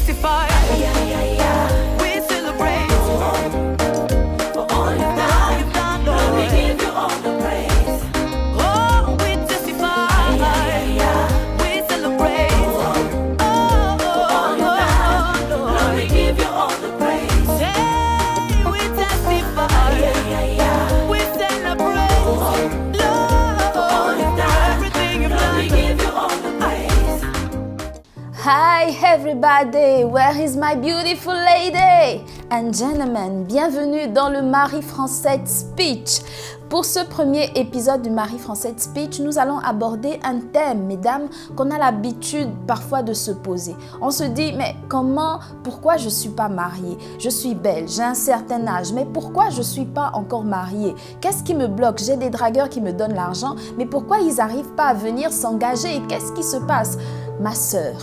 testify. We celebrate for all you've done. Lord, we give you all the praise. Oh, we testify. We celebrate. Oh, for all you've done. Lord, we give you all the praise. Hey, we testify. We celebrate. Lord, for all you've done. Everything you've done. Lord, we give you all the praise. Hi everybody, where is my beautiful lady? And gentlemen, bienvenue dans le Marie Française Speech. Pour ce premier épisode du Marie Française Speech, nous allons aborder un thème, mesdames, qu'on a l'habitude parfois de se poser. On se dit, mais pourquoi je ne suis pas mariée? Je suis belle, j'ai un certain âge, mais pourquoi je ne suis pas encore mariée? Qu'est-ce qui me bloque? J'ai des dragueurs qui me donnent l'argent, mais pourquoi ils n'arrivent pas à venir s'engager? Et qu'est-ce qui se passe? Ma sœur,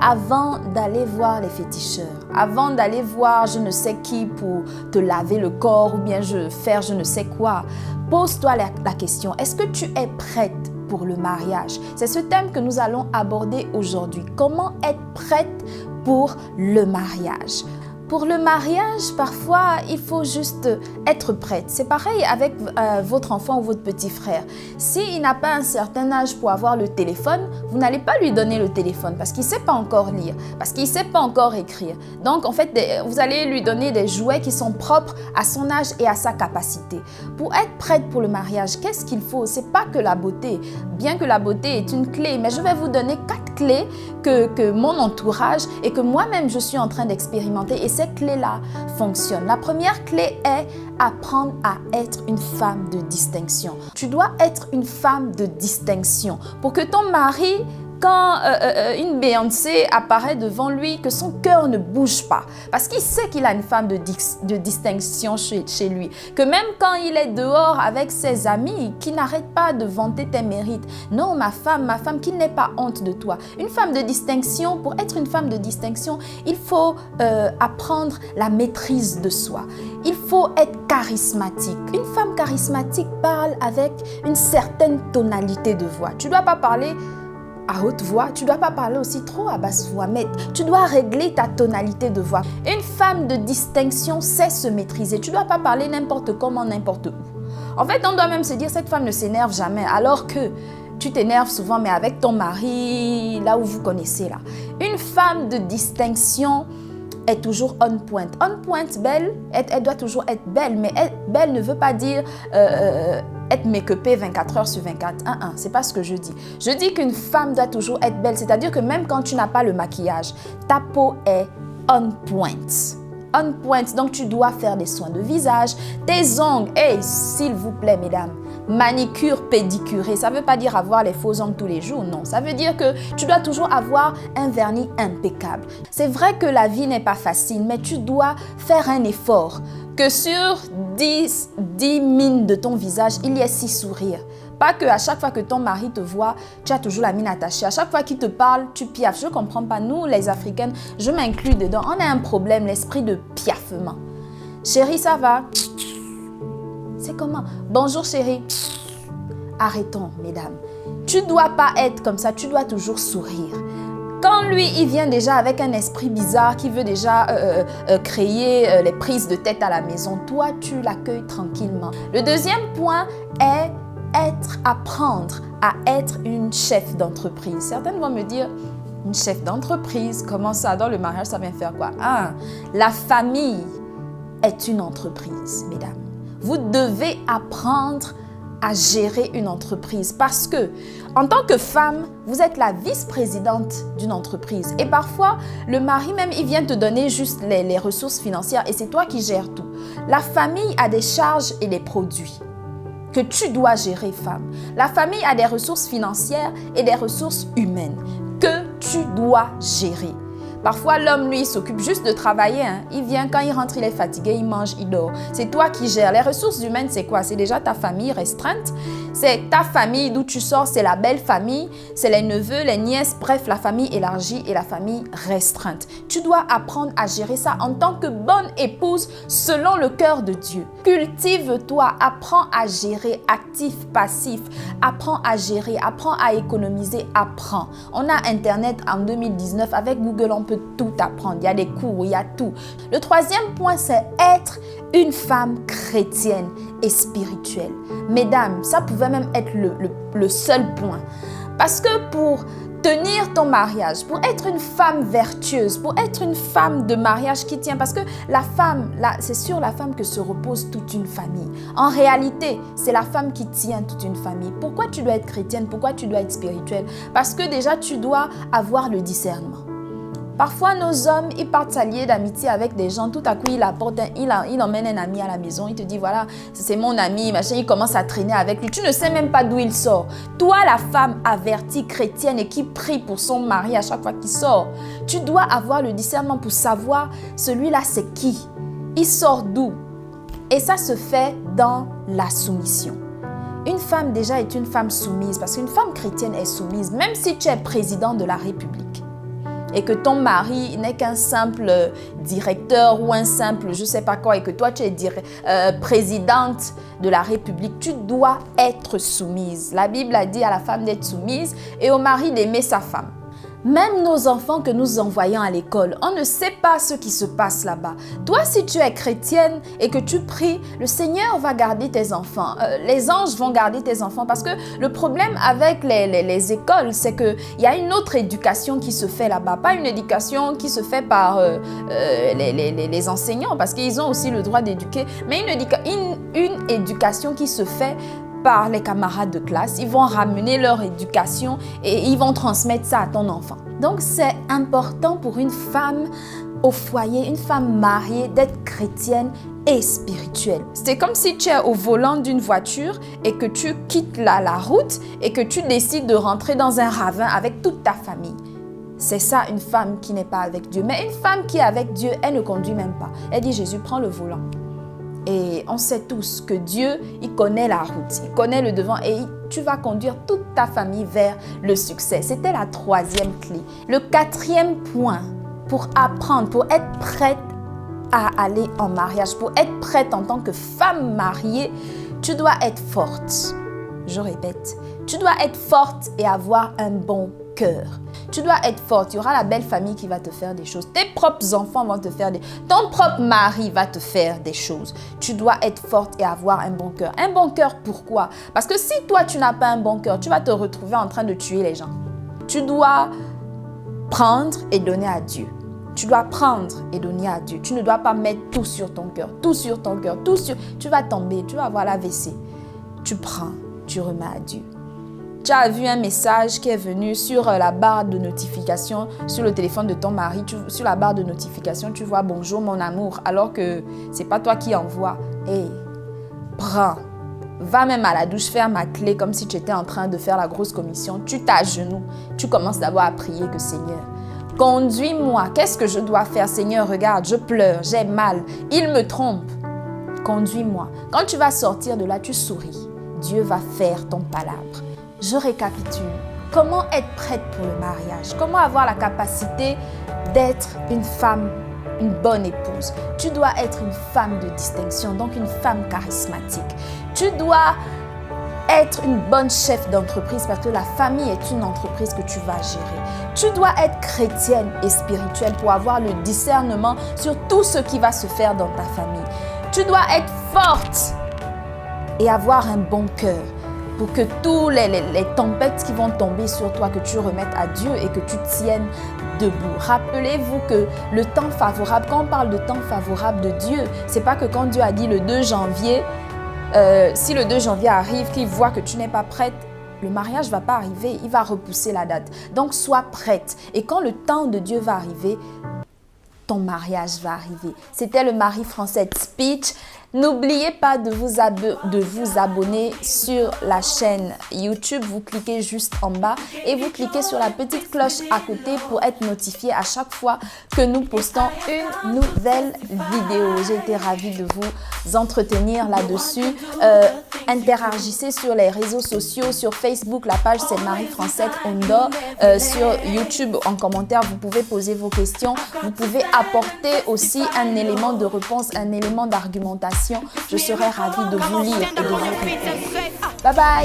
avant d'aller voir les féticheurs, avant d'aller voir je ne sais qui pour te laver le corps ou bien faire je ne sais quoi, pose-toi la question, est-ce que tu es prête pour le mariage? C'est ce thème que nous allons aborder aujourd'hui. Comment être prête pour le mariage? Pour le mariage, parfois, il faut juste être prête. C'est pareil avec votre enfant ou votre petit frère. S'il n'a pas un certain âge pour avoir le téléphone, vous n'allez pas lui donner le téléphone parce qu'il ne sait pas encore lire, parce qu'il ne sait pas encore écrire. Donc, en fait, vous allez lui donner des jouets qui sont propres à son âge et à sa capacité. Pour être prête pour le mariage, qu'est-ce qu'il faut? Ce n'est pas que la beauté. Bien que la beauté est une clé, mais je vais vous donner 4 clés que mon entourage et que moi-même je suis en train d'expérimenter. Et ces clés-là fonctionnent. La première clé est apprendre à être une femme de distinction. Tu dois être une femme de distinction pour que ton mari, quand une Beyoncé apparaît devant lui, que son cœur ne bouge pas. Parce qu'il sait qu'il a une femme de distinction chez lui. Que même quand il est dehors avec ses amis, qui n'arrête pas de vanter tes mérites. Non, ma femme, qui n'ait pas honte de toi. Une femme de distinction, pour être une femme de distinction, il faut apprendre la maîtrise de soi. Il faut être charismatique. Une femme charismatique parle avec une certaine tonalité de voix. Tu ne dois pas parler à haute voix, tu ne dois pas parler aussi trop à basse voix, mais tu dois régler ta tonalité de voix. Une femme de distinction sait se maîtriser. Tu ne dois pas parler n'importe comment, n'importe où. En fait, on doit même se dire, cette femme ne s'énerve jamais, alors que tu t'énerves souvent, mais avec ton mari, là où vous connaissez là. Une femme de distinction est toujours on point. On point, belle, elle doit toujours être belle, mais belle ne veut pas dire être make-upée 24 heures sur 24. C'est pas ce que je dis. Je dis qu'une femme doit toujours être belle, c'est-à-dire que même quand tu n'as pas le maquillage, ta peau est on point. On point, donc tu dois faire des soins de visage, tes ongles, s'il vous plaît mesdames, manicure, pédicurée, ça ne veut pas dire avoir les faux ongles tous les jours, non, ça veut dire que tu dois toujours avoir un vernis impeccable. C'est vrai que la vie n'est pas facile, mais tu dois faire un effort, que sur 10 mines de ton visage, il y ait 6 sourires. Pas qu'à chaque fois que ton mari te voit, tu as toujours la mine attachée. À chaque fois qu'il te parle, tu piaffes. Je ne comprends pas. Nous, les Africaines, je m'inclus dedans. On a un problème, l'esprit de piaffement. Chérie, ça va? C'est comment? Bonjour chérie. Arrêtons, mesdames. Tu ne dois pas être comme ça. Tu dois toujours sourire. Quand lui, il vient déjà avec un esprit bizarre qui veut déjà créer les prises de tête à la maison, toi, tu l'accueilles tranquillement. Le deuxième point est apprendre à être une chef d'entreprise. Certaines vont me dire, une chef d'entreprise, comment ça, dans le mariage, ça vient faire quoi? La famille est une entreprise, mesdames. Vous devez apprendre à gérer une entreprise parce que, en tant que femme, vous êtes la vice-présidente d'une entreprise. Et parfois, le mari même, il vient te donner juste les ressources financières et c'est toi qui gères tout. La famille a des charges et des produits que tu dois gérer, femme. La famille a des ressources financières et des ressources humaines que tu dois gérer. Parfois, l'homme, lui, s'occupe juste de travailler. Il vient, quand il rentre, il est fatigué, il mange, il dort. C'est toi qui gères. Les ressources humaines, c'est quoi? C'est déjà ta famille restreinte. C'est ta famille d'où tu sors, c'est la belle famille. C'est les neveux, les nièces, bref, la famille élargie et la famille restreinte. Tu dois apprendre à gérer ça en tant que bonne épouse selon le cœur de Dieu. Cultive-toi, apprends à gérer, actif, passif. Apprends à gérer, apprends à économiser, apprends. On a Internet en 2019 avec Google, on peut tout apprendre. Il y a des cours, il y a tout. Le troisième point, c'est être une femme chrétienne et spirituelle. Mesdames, ça pouvait même être le seul point. Parce que pour tenir ton mariage, pour être une femme vertueuse, pour être une femme de mariage qui tient, parce que la femme, là, c'est sur la femme que se repose toute une famille. En réalité, c'est la femme qui tient toute une famille. Pourquoi tu dois être chrétienne? Pourquoi tu dois être spirituelle? Parce que déjà, tu dois avoir le discernement. Parfois, nos hommes, ils partent s'allier d'amitié avec des gens. Tout à coup, il emmène un ami à la maison. Il te dit, voilà, c'est mon ami, machin. Il commence à traîner avec lui. Tu ne sais même pas d'où il sort. Toi, la femme avertie, chrétienne et qui prie pour son mari à chaque fois qu'il sort, tu dois avoir le discernement pour savoir celui-là, c'est qui? Il sort d'où? Et ça se fait dans la soumission. Une femme déjà est une femme soumise parce qu'une femme chrétienne est soumise, même si tu es président de la République. Et que ton mari n'est qu'un simple directeur ou un simple je ne sais pas quoi et que toi tu es présidente de la République, tu dois être soumise. La Bible a dit à la femme d'être soumise et au mari d'aimer sa femme. Même nos enfants que nous envoyons à l'école, on ne sait pas ce qui se passe là-bas. Toi, si tu es chrétienne et que tu pries, le Seigneur va garder tes enfants. Les anges vont garder tes enfants parce que le problème avec les écoles, c'est qu'il y a une autre éducation qui se fait là-bas. Pas une éducation qui se fait par les enseignants parce qu'ils ont aussi le droit d'éduquer, mais une éducation qui se fait par les camarades de classe. Ils vont ramener leur éducation et ils vont transmettre ça à ton enfant. Donc, c'est important pour une femme au foyer, une femme mariée, d'être chrétienne et spirituelle. C'est comme si tu es au volant d'une voiture et que tu quittes la route et que tu décides de rentrer dans un ravin avec toute ta famille. C'est ça, une femme qui n'est pas avec Dieu. Mais une femme qui est avec Dieu, elle ne conduit même pas. Elle dit, Jésus, prends le volant. Et on sait tous que Dieu, il connaît la route, il connaît le devant et tu vas conduire toute ta famille vers le succès. C'était la troisième clé. Le quatrième point pour apprendre, pour être prête à aller en mariage, pour être prête en tant que femme mariée, tu dois être forte. Je répète, tu dois être forte et avoir un bon cœur. Tu dois être forte. Il y aura la belle famille qui va te faire des choses. Tes propres enfants vont te faire des choses. Ton propre mari va te faire des choses. Tu dois être forte et avoir un bon cœur. Un bon cœur, pourquoi? Parce que si toi, tu n'as pas un bon cœur, tu vas te retrouver en train de tuer les gens. Tu dois prendre et donner à Dieu. Tu dois prendre et donner à Dieu. Tu ne dois pas mettre tout sur ton cœur, tout sur ton cœur, tout sur... Tu vas tomber, tu vas avoir l'AVC. Tu prends, tu remets à Dieu. Tu as vu un message qui est venu sur la barre de notification, sur le téléphone de ton mari, sur la barre de notification, tu vois « Bonjour mon amour », alors que ce n'est pas toi qui envoie. Hey, prends, va même à la douche, faire ma clé comme si tu étais en train de faire la grosse commission. Tu t'agenouilles, tu commences d'abord à prier que Seigneur, conduis-moi, qu'est-ce que je dois faire? Seigneur, regarde, je pleure, j'ai mal, il me trompe. Conduis-moi. Quand tu vas sortir de là, tu souris. Dieu va faire ton palabre. Je récapitule. Comment être prête pour le mariage? Comment avoir la capacité d'être une femme, une bonne épouse? Tu dois être une femme de distinction, donc une femme charismatique. Tu dois être une bonne chef d'entreprise parce que la famille est une entreprise que tu vas gérer. Tu dois être chrétienne et spirituelle pour avoir le discernement sur tout ce qui va se faire dans ta famille. Tu dois être forte et avoir un bon cœur pour que tous les tempêtes qui vont tomber sur toi, que tu remettes à Dieu et que tu tiennes debout. Rappelez-vous que le temps favorable, quand on parle de temps favorable de Dieu, c'est pas que quand Dieu a dit le 2 janvier, si le 2 janvier arrive, qu'il voit que tu n'es pas prête, le mariage ne va pas arriver, il va repousser la date. Donc, sois prête. Et quand le temps de Dieu va arriver, ton mariage va arriver. C'était le Marie Française Speech. N'oubliez pas de vous abonner sur la chaîne YouTube. Vous cliquez juste en bas et vous cliquez sur la petite cloche à côté pour être notifié à chaque fois que nous postons une nouvelle vidéo. J'ai été ravie de vous entretenir là-dessus. Interagissez sur les réseaux sociaux. Sur Facebook, la page c'est Marie Française Ondor. Sur YouTube, en commentaire, vous pouvez poser vos questions. Vous pouvez apporter aussi un élément de réponse, un élément d'argumentation. Je serai ravie de vous lire et de vous répondre. Bye bye.